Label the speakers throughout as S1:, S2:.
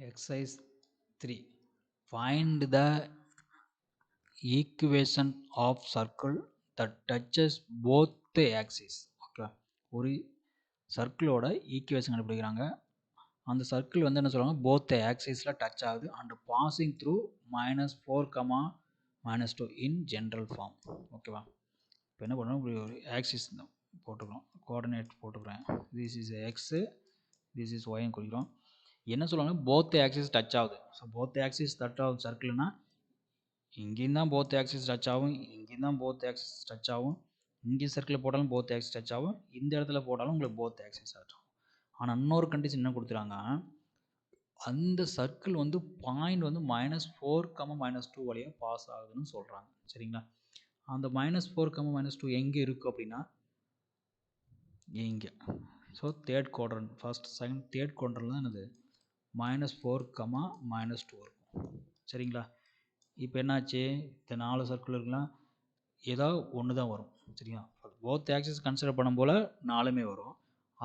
S1: Exercise 3. Find the equation of circle that touches both the axes. Okay, ஒரு சர்க்கிளோட equation கண்டுபிடிக்கிறாங்க. அந்த circle வந்து என்ன சொல்லுவாங்க, போத் ஆக்சிஸில் டச் ஆகுது and passing through -4, -2 in general form. ஓகேவா, இப்போ என்ன பண்ணுறோம், இப்படி ஒரு ஆக்சிஸ் போட்டுக்கிறோம், கோஆர்டினேட் போட்டுக்கிறேன். This is x, this is ஒய்ன்னு குறிக்கிறோம். என்ன சொல்லுவாங்க, போத் ஆக்சிஸ் டச் ஆகுது. ஸோ போத் ஆக்சிஸ் டச் ஆகுது சர்க்கிள்னா இங்கேயும் தான் போத் ஆக்சிஸ் டச் ஆகும், இங்கேயும் தான் போத் ஆக்சிஸ் டச் ஆகும், இங்கே சர்க்கிளில் போட்டாலும் போத் ஆக்சிஸ் டச் ஆகும், இந்த இடத்துல போட்டாலும் உங்களுக்கு போத் ஆக்சிஸ் டச் ஆகும். ஆனால் இன்னொரு கண்டிஷன் என்ன கொடுத்துறாங்க, அந்த சர்க்கிள் வந்து பாயிண்ட் வந்து -4, -2 வழியாக பாஸ் ஆகுதுன்னு சொல்கிறாங்க. சரிங்களா, அந்த -4, -2 எங்கே இருக்குது அப்படின்னா இங்கே. So third quadrant, first second third குவாட்ரண்ட்டில் தான் என்னது -4, -2 இருக்கும். சரிங்களா, இப்போ என்னாச்சு, இந்த 4 சர்க்கிள் இருக்கலாம், ஏதோ ஒன்று தான் வரும். சரிங்களா, போத் ஆக்சிஸ் கன்சிடர் பண்ணும் போல் 4மே வரும்.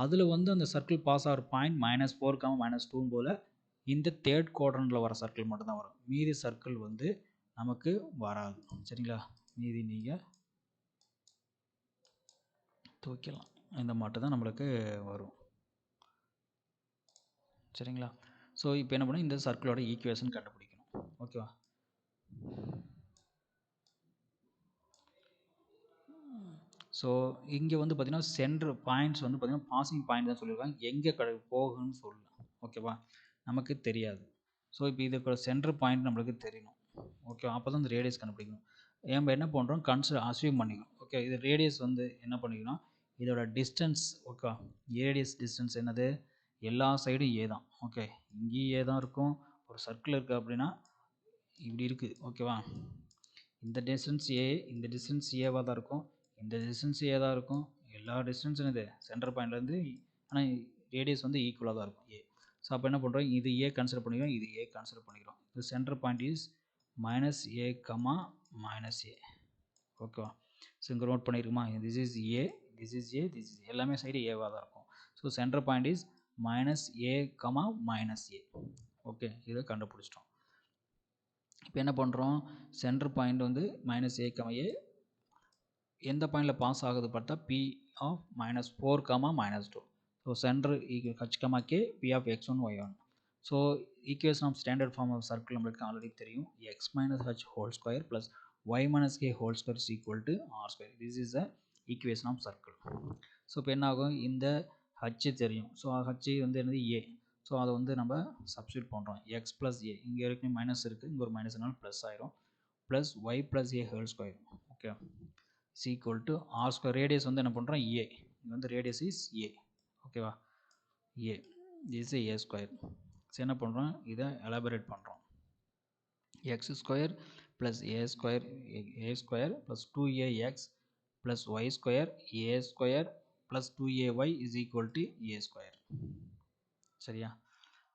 S1: அதில் வந்து அந்த சர்க்கிள் பாஸ் ஆகிற பாயிண்ட் -4, -2 போல் இந்த தேர்ட் குவாட்ரண்ட்டில் வர சர்க்கிள் மட்டும்தான் வரும். மீதி சர்க்கிள் வந்து நமக்கு வராது. சரிங்களா, மீதி நீங்கள் தூக்கலாம், இந்த மட்டும் தான் நம்மளுக்கு வரும். சரிங்களா, ஸோ இப்போ என்ன பண்ணணும், இந்த சர்க்கிளோட ஈக்குவேஷன் கண்டுபிடிக்கணும். ஓகேவா, ஸோ இங்கே வந்து பார்த்திங்கன்னா சென்டர் பாயிண்ட்ஸ் வந்து பார்த்திங்கன்னா பாசிங் பாயிண்ட் தான் சொல்லியிருக்காங்க, எங்கே போகுன்னு சொல்லலாம். ஓகேவா, நமக்கு தெரியாது. ஸோ இப்போ இதுக்கு சென்டர் பாயிண்ட் நம்மளுக்கு தெரியணும். ஓகே, அப்போ தான் இந்த ரேடியஸ் கண்டுபிடிக்கணும். நம்ம என்ன பண்ணுறோம், அஸ்யூம் பண்ணிக்கணும். ஓகே, இது ரேடியஸ் வந்து என்ன பண்ணிக்கணும், இதோட டிஸ்டன்ஸ். ஓகே, ரேடியஸ் டிஸ்டன்ஸ் என்னது, எல்லா சைடும் ஏ தான். ஓகே, இங்கேயும் ஏ தான் இருக்கும். ஒரு சர்க்கிள் இருக்குது அப்படின்னா இப்படி இருக்குது. ஓகேவா, இந்த டிஸ்டன்ஸ் ஏ, இந்த டிஸ்டன்ஸ் ஏவாக தான் இருக்கும், இந்த டிஸ்டன்ஸ் ஏ தான் இருக்கும். எல்லா டிஸ்டன்ஸும் இது சென்டர் பாயிண்ட்லேருந்து, ஆனால் ரேடியஸ் வந்து ஈக்குவலாக தான் இருக்கும் ஏ. ஸோ அப்போ என்ன பண்ணுறோம், இது ஏ கன்சிடர் பண்ணிக்கிறோம், இது ஏ கன்சிடர் பண்ணிக்கிறோம். இது centre point is -a, -a. ஓகேவா, ஸோ இங்கே நோட் பண்ணியிருக்குமா, this is a, this is a, this is எல்லாமே சைடு ஏவாக தான் இருக்கும். So centre point is -a, -a. Okay, இதை கண்டுபிடிச்சிட்டோம். இப்போ என்ன பண்ணுறோம், சென்டர் பாயிண்ட் வந்து -a, a எந்த பாயிண்டில் பாஸ் ஆகுது பார்த்தா P of -4, -2. So centre h, k, P of x1, y1. So equation of standard form of circle நம்மளுக்கு ஆல்ரெடி தெரியும், x - h whole square plus y - k whole square is equal to r square. This is the equation of circle. So இப்போ என்ன ஆகும், இந்த h தெரியும், so h வந்து என்னது a. So அதை வந்து நம்ம சப்ஸ்டியூட் பண்ணுறோம், x plus a, இங்கே ஏற்கனவே மைனஸ் இருக்குது, இங்கே ஒரு மைனஸ்னால ப்ளஸ் ஆயிரும், plus y plus a whole square. Okay, is equal to r square. Radius வந்து என்ன பண்ணுறோம், a, இங்கே வந்து ரேடியஸ் இஸ் a. ஓகேவா, a, this is a square. So என்ன பண்ணுறோம், இதை எலாபரேட் பண்ணுறோம், x square plus a square plus 2ax plus y square a square plus 2ay is equal to a square. சரியா,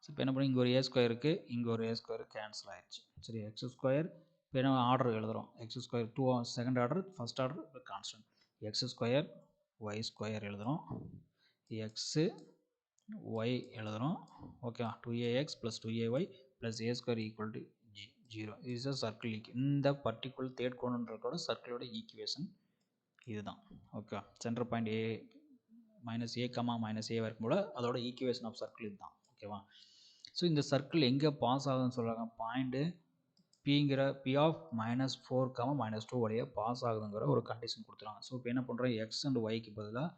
S1: ஸோ இப்போ என்ன பண்ணி, இங்கே ஒரு a ஸ்கொயர் இருக்குது, இங்கே ஒரு a ஸ்கொயர் கேன்சல் ஆயிடுச்சு. சரி, எக்ஸ் ஸ்கொயர், இப்போ என்ன ஆர்டர் எழுதுகிறோம், x square 2 second order, first order constant, x square y square எழுதுகிறோம், எக்ஸு ஒய் எழுதுகிறோம். Okay, 2ax plus 2ay plus a square equal to 0. Is a circle. இந்த particular third குவாட்ரண்ட்டோட சர்க்கிளோட ஈக்குவேஷன் இதுதான். Okay, centre point a -a, -a இருக்கும்போது அதோட equation of circle இதுதான். ஓகேவா, ஸோ இந்த சர்க்கிள் எங்கே பாஸ் ஆகுதுன்னு சொல்கிறாங்க, பாயிண்ட்டு பிங்கிற P of -4, -2 வழியாக பாஸ் ஆகுதுங்கிற ஒரு கண்டிஷன் கொடுத்துருவாங்க. ஸோ இப்போ என்ன பண்ணுறோம், எக்ஸ் அண்ட் ஒய்க்கு பதிலாக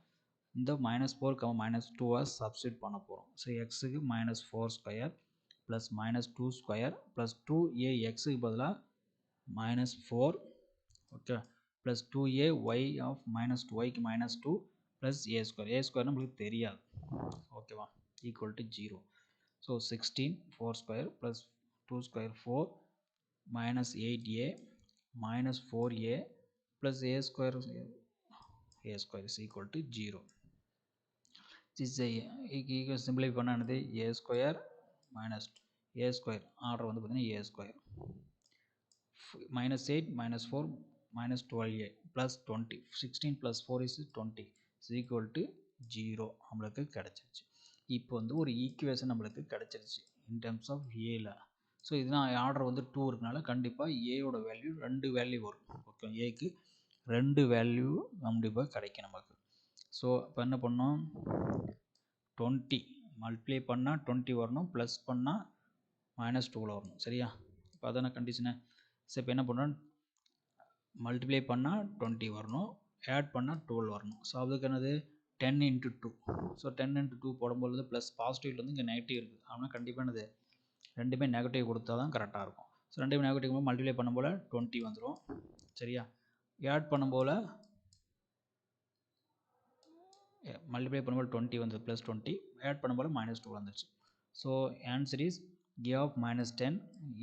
S1: இந்த -4, -2 சப்ஸ்டியூட் பண்ண போகிறோம். ஸோ எக்ஸுக்கு -4 square plus -2 square plus 2a, எக்ஸுக்கு பதிலாக -4. Okay, plus 2a, y of -2yக்கு -2 ப்ளஸ் a ஸ்கொயர் நம்மளுக்கு தெரியாது. ஓகேவா, equal to 0. So 16, 4 square plus 2 square 4 -8a minus 4a plus a square is equal to 0. This is a simplify பண்ணானது a square minus a square order வந்து பார்த்தீங்கன்னா a square -8 -4 -12a plus 20. 16 plus 4 is 20 is equal to 0 நம்மளுக்கு கிடைச்சிருச்சு. இப்போ வந்து ஒரு equation நம்மளுக்கு கிடைச்சிருச்சு. In terms of ஏல. ஸோ இதுதான் ஆர்டர் வந்து 2 இருக்கனால கண்டிப்பாக ஏயோட வேல்யூ 2 வேல்யூ வரும். ஓகே, ஏக்கு 2 வேல்யூ கண்டிப்பாக கிடைக்கும் நமக்கு. ஸோ இப்போ என்ன பண்ணோம், 20 மல்டிப்ளை பண்ணால் 20 வரணும், ப்ளஸ் பண்ணால் -2 வரணும். சரியா, இப்போ அதான கண்டிஷனு. ஸோ இப்போ என்ன பண்ணுறோம், மல்டிப்ளை பண்ணால் 20 வரணும், ஆட் பண்ணால் 12 வரணும். ஸோ அதுக்கு என்னது 10 × 2. ஸோ 10 × 2 போடும்போது ப்ளஸ் பாசிட்டிவ்லேருந்து இங்கே நெகட்டிவ் இருக்குது. ஆனால் கண்டிப்பாக என்னது ரெண்டுமே நெகட்டிவ் கொடுத்தா தான் கரெக்டாக இருக்கும். ஸோ ரெண்டுமே நெகட்டிவ் மல்டிப்ளை பண்ணும்போது 20 வந்துடும். சரியா, ஆட் பண்ணும்போது மல்டிப்ளை பண்ணும்போது 20 வந்து ப்ளஸ் 20, ஆட் பண்ணும்போது -2 வந்துச்சு. So answer is a of -10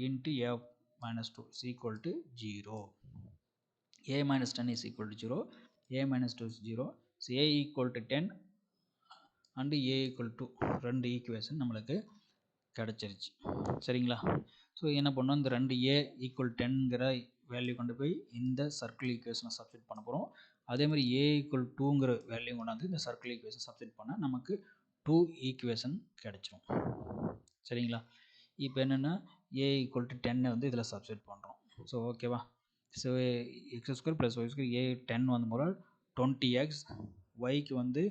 S1: into a of -2 is equal to 0. a minus 10 is equal to 0, a minus 2 is 0. So a equal to 10 and a equal to 2 equation நம்மளுக்கு கிடச்சிருச்சு. சரிங்களா, so என்ன பண்ணோம், இந்த 2a equal 10ங்கிற value கொண்டு போய் இந்த circle ஈக்குவேஷனை சப்ஸ்டிட் பண்ண போகிறோம். அதேமாதிரி a ஈக்குவல் 2ங்கிற வேல்யூ கொண்டாந்து இந்த சர்க்கிள் ஈக்குவேஷன் சப்ஸ்டிட் பண்ணால் நமக்கு 2 ஈக்குவேஷன் கிடச்சிரும். சரிங்களா, இப்போ என்னென்னா a ஈக்குவல் டு 10 வந்து இதில் சப்ஸ்டிட் பண்ணுறோம். ஸோ ஓகேவா, ஸோ x² + y², a 10 வந்து போல 20x, yக்கு வந்து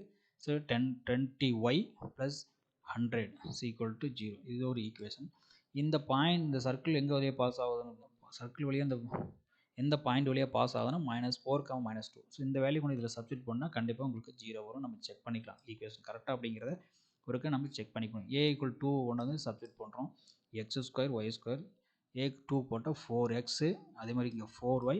S1: so 20y + 100 is equal to 0. இது ஒரு ஈக்குவேஷன். இந்த பாயிண்ட், இந்த சர்க்கிள் எங்கே வழியாக பாஸ் ஆகுதுன்னு, சர்க்கிள் வழியாக இந்த எந்த பாயிண்ட் வழியாக பாஸ் ஆகுதுன்னா -4, -2. ஸோ இந்த வேல்யூ கொண்டு இதில் சப்ஸ்டிட் பண்ணால் கண்டிப்பாக உங்களுக்கு 0 வரும். நம்ம செக் பண்ணிக்கலாம் ஈக்குவேஷன் கரெக்டாக அப்படிங்கிறத ஒருக்க நம்ம செக் பண்ணிக்கணும். a = 2 கொண்டு வந்து சப்ஸ்டிட் பண்ணுறோம், x² y², a 2 போட்டால் 4x, அதே மாதிரி இங்கே 4y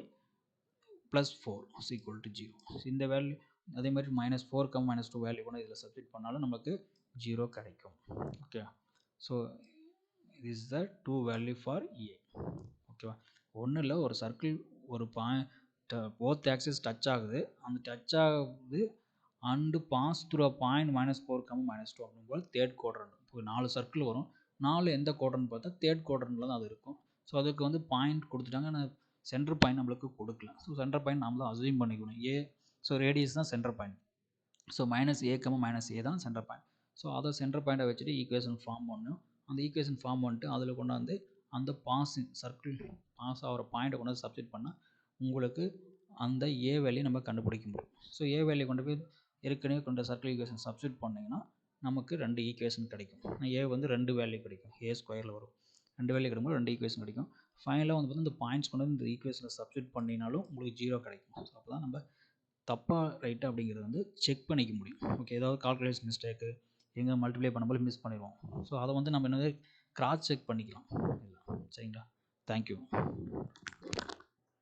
S1: + 4 is equal to 0. இந்த வேல்யூ அதே மாதிரி -4, -2 வேல்யூ கூட இதில் சப்ஸ்டிட் பண்ணாலும் நமக்கு 0 கிடைக்கும். Okay, so this is the 2 value for a. ஓகேவா, ஒன்றும் இல்லை, ஒரு சர்க்கிள் ஒரு போத் ஆக்சிஸ் டச் ஆகுது, அந்த டச் ஆகுது and pass through a point -4, -2 அப்படிங்கும்போது தேர்ட் குவாட்ரண்ட். இப்போ 4 சர்க்கிள் வரும், 4 எந்த குவாட்ரண்ட் பார்த்தா தேர்ட் குவாட்ரண்ட்டில் தான் அது இருக்கும். ஸோ அதுக்கு வந்து பாயிண்ட் கொடுத்துட்டாங்க, ஆனால் சென்டர் பாயிண்ட் நம்மளுக்கு கொடுக்கல. ஸோ சென்டர் பாயிண்ட் நம்ம தான் அசூம் பண்ணிக்கணும் ஏ. ஸோ ரேடியஸ் தான் centre point. So -a, -a தான் சென்டர் பாயிண்ட். ஸோ அதை சென்டர் பாயிண்டை வச்சுட்டு ஈக்குவேஷன் ஃபார்ம் பண்ணணும். அந்த ஈக்குவேஷன் ஃபார்ம் பண்ணிட்டு அதில் கொண்டாந்து அந்த சர்க்கிள் பாஸ் ஆகிற பாயிண்ட்டை கொண்டாந்து சப்ஸ்டிட் பண்ணால் உங்களுக்கு அந்த ஏ வேல்யூ நம்ம கண்டுபிடிக்க முடியும். ஸோ ஏ வேல்யூ கொண்டு போய் ஏற்கனவே கொண்ட சர்க்கிள் ஈக்குவேஷன் சப்ஸ்டிட் பண்ணிங்கன்னா நமக்கு 2 ஈக்குவேஷன் கிடைக்கும். ஏ வந்து 2 வேல்யூ கிடைக்கும், a² வரும், 2 வேல்யூ கிடைக்கும்போது 2 ஈக்குவேஷன் கிடைக்கும். ஃபைனலாக வந்து பார்த்தீங்கன்னா இந்த பாயிண்ட்ஸ் கொண்டு வந்து இந்த ஈக்குவேஷனை சப்ஸ்டிட் பண்ணினாலும் உங்களுக்கு 0 கிடைக்கும். ஸோ அப்போ தான் நம்ம தப்பாக ரைட்டா அப்படிங்கிறத வந்து செக் பண்ணிக்க முடியும். ஓகே, ஏதாவது கால்குலேஷன் மிஸ்டேக்கு எங்கே மல்டிப்ளை பண்ணும்போது மிஸ் பண்ணிடுவோம். ஸோ அதை வந்து நம்ம என்னது கிராஸ் செக் பண்ணிக்கலாம். சரிங்களா, தேங்க்யூ.